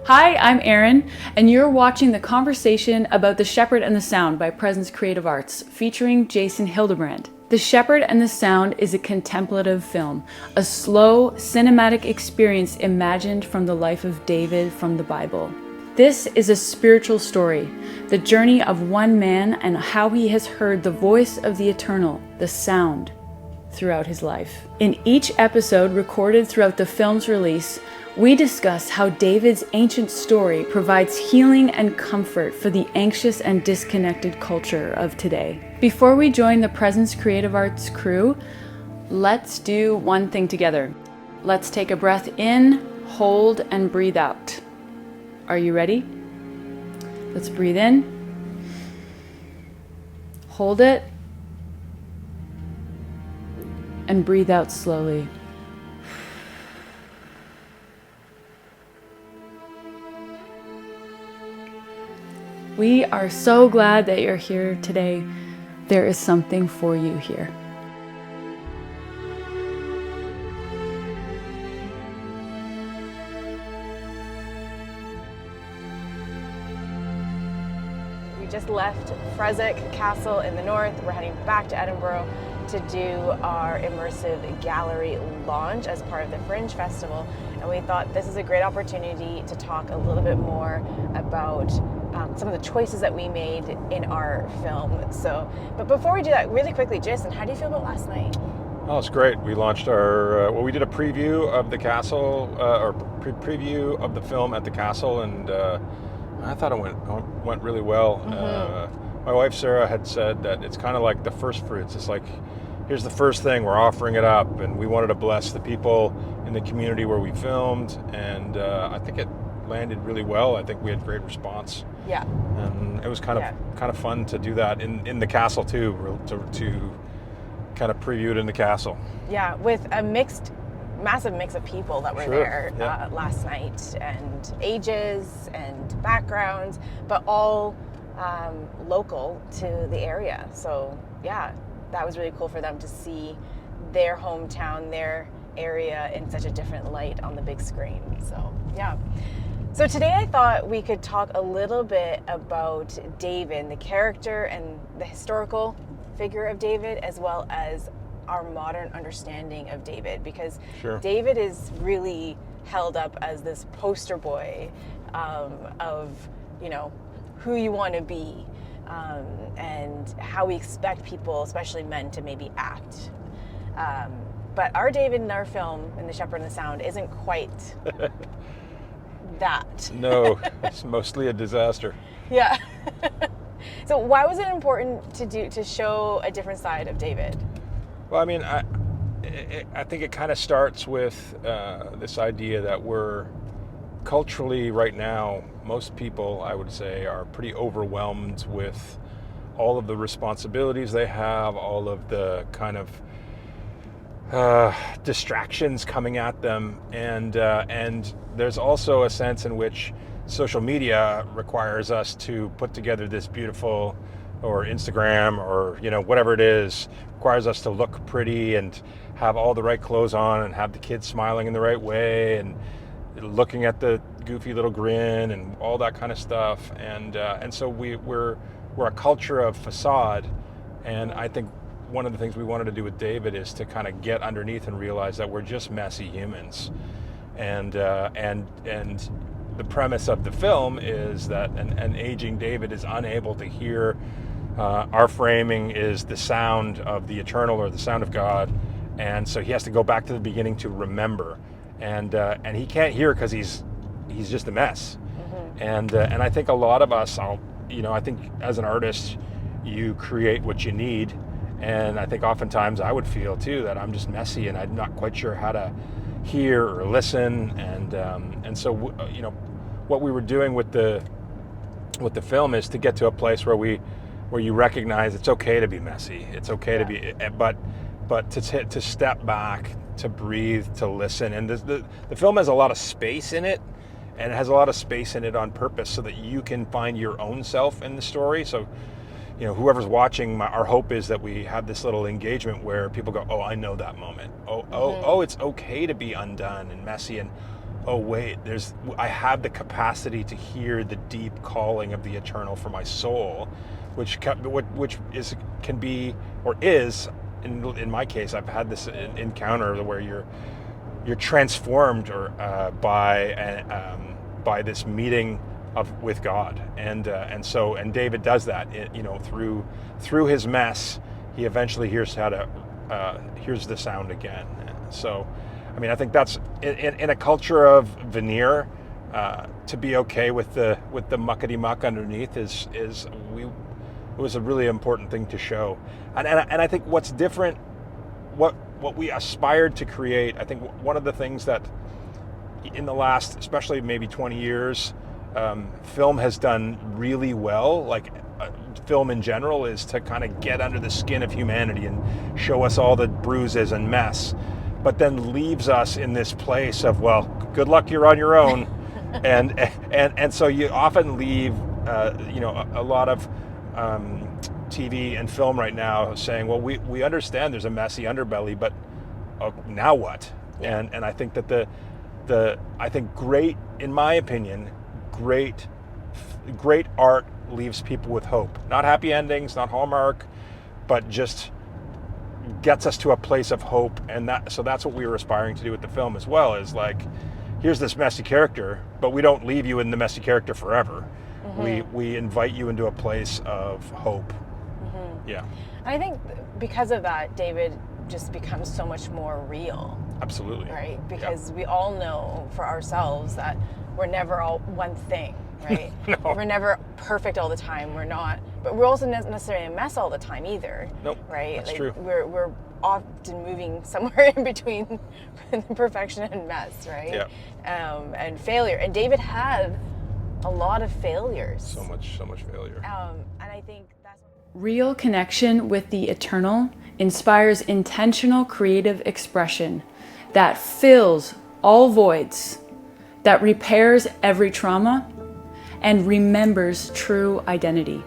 Hi, I'm Erin, and you're watching the conversation about The Shepherd and the Sound by Presence Creative Arts, featuring Jason Hildebrand. The Shepherd and the Sound is a contemplative film, a slow, cinematic experience imagined from the life of David from the Bible. This is a spiritual story, the journey of one man and how he has heard the voice of the eternal, the sound, throughout his life. In each episode recorded throughout the film's release, we discuss how David's ancient story provides healing and comfort for the anxious and disconnected culture of today. Before we join the Presence Creative Arts crew, let's do one thing together. Let's take a breath in, hold, and breathe out. Are you ready? Let's breathe in, hold it, and breathe out slowly. We are so glad that you're here today. There is something for you here. We just left Freswick Castle in the north. We're heading back to Edinburgh to do our immersive gallery launch as part of the Fringe Festival. And we thought this is a great opportunity to talk a little bit more about some of the choices that we made in our film. But before we do that, really quickly, Jason, how do you feel about last night? Oh, it's great. We launched our, we did a preview of the castle, or preview of the film at the castle, and I thought it went really well. Mm-hmm. My wife Sarah had said that it's kind of like the first fruits. It's like, here's the first thing, we're offering it up, and we wanted to bless the people in the community where we filmed, and I think it landed really well. I think we had great response. Yeah. And it was kind of fun to do that in the castle too, to kind of preview it in the castle. Yeah, with a massive mix of people that were there last night, and ages and backgrounds, but all local to the area. So yeah, that was really cool for them to see their hometown, their area in such a different light on the big screen. So yeah. So today I thought we could talk a little bit about David, the character and the historical figure of David, as well as our modern understanding of David, because David is really held up as this poster boy of, who you want to be, and how we expect people, especially men, to maybe act. But our David in our film, in The Shepherd and the Sound, isn't quite that. No, it's mostly a disaster. Yeah. So why was it important to show a different side of David? Well, I mean, I think it kind of starts with this idea that we're culturally right now, most people, I would say, are pretty overwhelmed with all of the responsibilities they have, all of the kind of distractions coming at them, and there's also a sense in which social media requires us to put together this beautiful, or Instagram, or whatever it is, requires us to look pretty and have all the right clothes on and have the kids smiling in the right way and looking at the goofy little grin and all that kind of stuff, and so we're a culture of facade, and I think one of the things we wanted to do with David is to kind of get underneath and realize that we're just messy humans, and the premise of the film is that an aging David is unable to hear. Our framing is the sound of the eternal, or the sound of God, and so he has to go back to the beginning to remember, and he can't hear because he's just a mess. Mm-hmm. And I think a lot of us, I think as an artist, you create what you need. And I think oftentimes I would feel too that I'm just messy and I'm not quite sure how to hear or listen. And so what we were doing with the film is to get to a place where you recognize it's okay to be messy. It's okay to be, but to step back, to breathe, to listen. And the film has a lot of space in it, and it has a lot of space in it on purpose so that you can find your own self in the story. So whoever's watching, our hope is that we have this little engagement where people go, oh, I know that moment. Oh, it's okay to be undone and messy, and oh wait, I have the capacity to hear the deep calling of the eternal for my soul, which can be, or is, in my case, I've had this encounter where you're transformed by this meeting with God, and David does that, through his mess. He eventually hears the sound again. So, I mean, I think that's in a culture of veneer, to be okay with the muckety muck underneath it was a really important thing to show, and I think what's different, what we aspired to create. I think one of the things that in the last, especially maybe 20 years, film has done really well, like film in general, is to kind of get under the skin of humanity and show us all the bruises and mess, but then leaves us in this place of, well, good luck, you're on your own. and so you often leave a lot of TV and film right now saying, well, we understand there's a messy underbelly, but now what? Yeah. And I think that I think great, in my opinion, great art leaves people with hope. Not happy endings, not Hallmark, but just gets us to a place of hope. And so that's what we were aspiring to do with the film as well, is like, here's this messy character, but we don't leave you in the messy character forever. Mm-hmm. We invite you into a place of hope. Mm-hmm. Yeah. And I think because of that, David just becomes so much more real. Absolutely. Right? Because we all know for ourselves that we're never all one thing, right? No. We're never perfect all the time. We're not, but we're also not necessarily a mess all the time either. Nope. Right? That's like, true. We're often moving somewhere in between perfection and mess, right? Yeah. And failure. And David had a lot of failures. So much failure. And I think that's Real connection with the eternal inspires intentional creative expression that fills all voids, that repairs every trauma, and remembers true identity.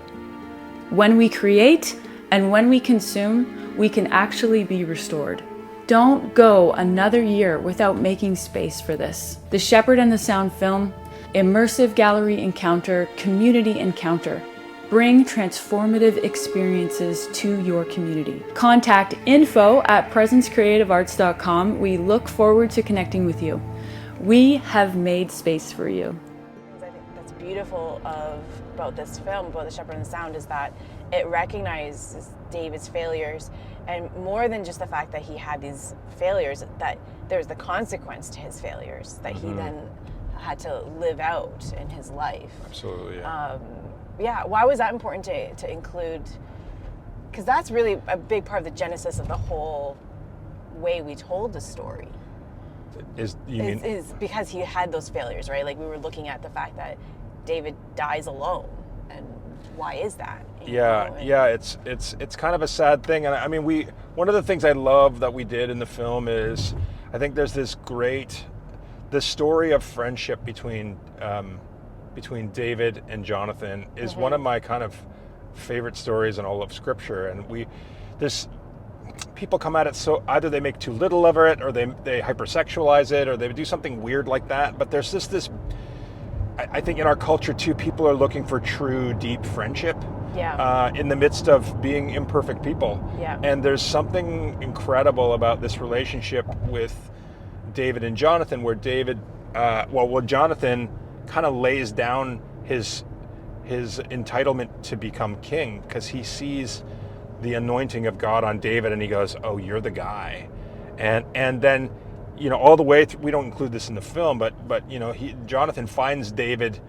When we create and when we consume, we can actually be restored. Don't go another year without making space for this. The Shepherd and the Sound film, immersive gallery encounter, community encounter. Bring transformative experiences to your community. Contact info@presencecreativearts.com. We look forward to connecting with you. We have made space for you. I think that's beautiful about this film, about The Shepherd and the Sound, is that it recognizes David's failures, and more than just the fact that he had these failures, that there's the consequence to his failures that he then had to live out in his life. Absolutely. Yeah. Why was that important to include? Because that's really a big part of the genesis of the whole way we told the story. Is because he had those failures, right? Like, we were looking at the fact that David dies alone, and why is that? Yeah, it's kind of a sad thing, and I mean, one of the things I love that we did in the film is, I think there's the story of friendship between David and Jonathan is one of my kind of favorite stories in all of Scripture, and people come at it, so either they make too little of it, or they hypersexualize it, or they do something weird like that. But there's just this, I think in our culture too, people are looking for true, deep friendship. Yeah. In the midst of being imperfect people. Yeah. And there's something incredible about this relationship with David and Jonathan, where Jonathan kind of lays down his entitlement to become king, because he sees the anointing of God on David, and he goes, "Oh, you're the guy," and then, all the way through, we don't include this in the film, but Jonathan finds David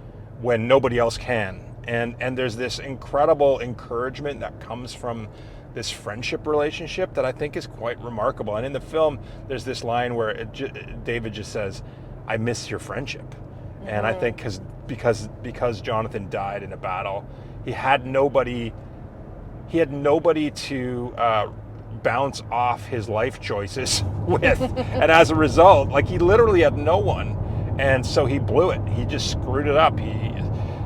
when nobody else can, and there's this incredible encouragement that comes from this friendship relationship that I think is quite remarkable. And in the film, there's this line where David just says, "I miss your friendship." Mm-hmm. And I think because Jonathan died in a battle, he had nobody to bounce off his life choices with. And as a result, like, he literally had no one. And so he blew it. He just screwed it up. He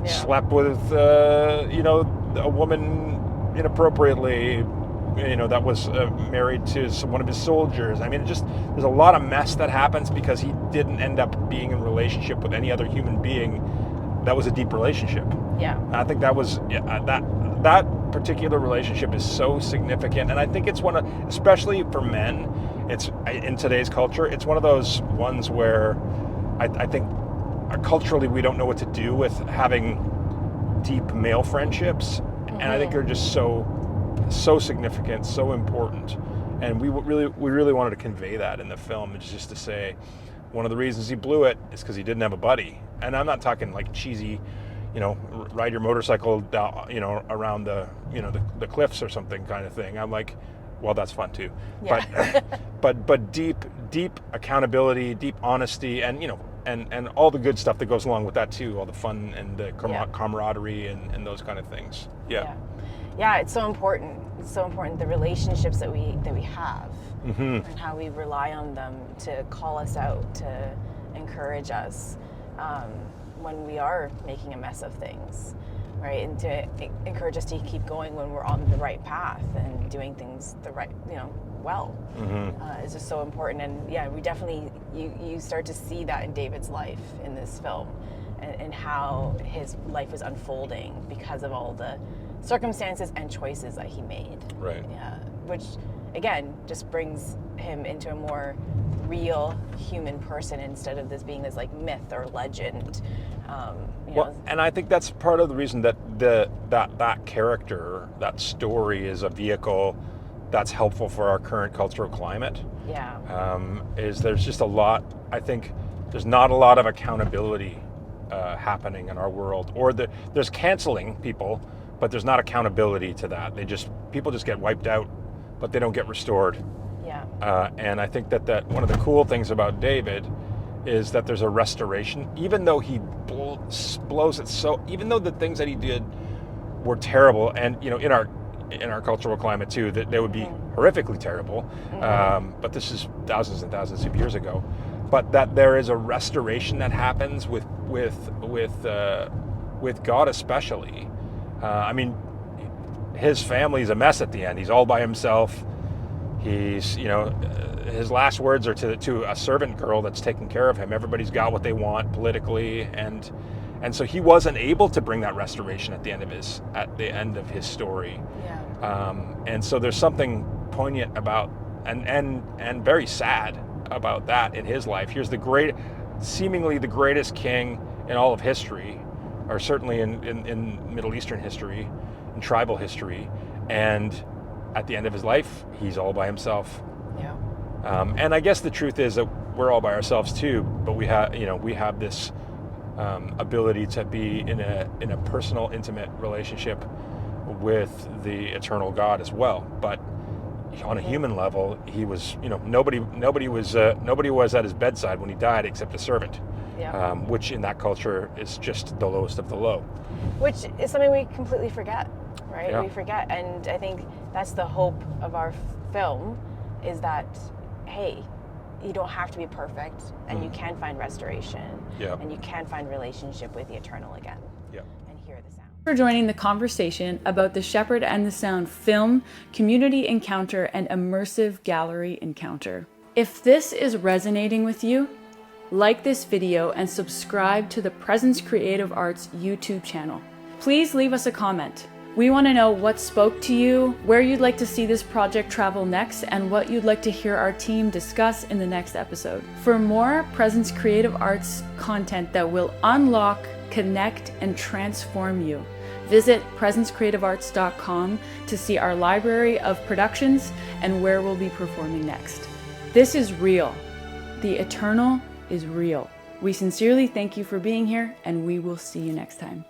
slept with, a woman inappropriately, that was married to one of his soldiers. I mean, there's a lot of mess that happens because he didn't end up being in a relationship with any other human being that was a deep relationship. Yeah. And I think that was that particular relationship is so significant, and I think it's one of, especially for men, it's in today's culture, it's one of those ones where I think culturally we don't know what to do with having deep male friendships, and I think they're just so significant, so important, and we really wanted to convey that in the film. It's just to say one of the reasons he blew it is because he didn't have a buddy. And I'm not talking like cheesy, ride your motorcycle down, around the cliffs or something kind of thing. I'm like, well, that's fun too. Yeah. But deep accountability, deep honesty, and and all the good stuff that goes along with that too, all the fun and the camaraderie and those kind of things. Yeah, it's so important. It's so important, the relationships that we have, and how we rely on them to call us out, to encourage us when we are making a mess of things, right? And to encourage us to keep going when we're on the right path and doing things the right, well. It's just so important. And yeah, we definitely, you start to see that in David's life in this film, and how his life is unfolding because of all the circumstances and choices that he made. Right. Yeah. Which again just brings him into a more real human person instead of this being this like myth or legend. And I think that's part of the reason that that character, that story, is a vehicle that's helpful for our current cultural climate. Yeah. Is there's just a lot. I think there's not a lot of accountability happening in our world, or there's canceling people, but there's not accountability to that. People just get wiped out, but they don't get restored. Yeah. And I think that one of the cool things about David is that there's a restoration, even though he blows it so, even though the things that he did were terrible, and in our cultural climate too, that they would be horrifically terrible. But this is thousands and thousands of years ago. But that there is a restoration that happens with God especially. I mean, his family's a mess at the end. He's all by himself. He's, his last words are to a servant girl that's taking care of him. Everybody's got what they want politically, and so he wasn't able to bring that restoration at the end of his story. Yeah. And so there's something poignant about and very sad about that in his life. Here's seemingly the greatest king in all of history, or certainly in Middle Eastern history, in tribal history, and at the end of his life, he's all by himself. Yeah. And I guess the truth is that we're all by ourselves too, but we have this ability to be in a personal, intimate relationship with the eternal God as well. But on a human level, he was, nobody was at his bedside when he died except a servant. Yeah. Which in that culture is just the lowest of the low. Which is something we completely forget, right? Yeah. We forget, and I think that's the hope of our film, is that, hey, you don't have to be perfect, and you can find restoration, and you can find relationship with the eternal again, and hear the sound. For joining the conversation about the Shepherd and the Sound film, community encounter, and immersive gallery encounter. If this is resonating with you, like this video and subscribe to the Presence Creative Arts YouTube channel. Please leave us a comment. We want to know what spoke to you, where you'd like to see this project travel next, and what you'd like to hear our team discuss in the next episode. For more Presence Creative Arts content that will unlock, connect, and transform you, visit PresenceCreativeArts.com to see our library of productions and where we'll be performing next. This is real. The eternal is real. We sincerely thank you for being here, and we will see you next time.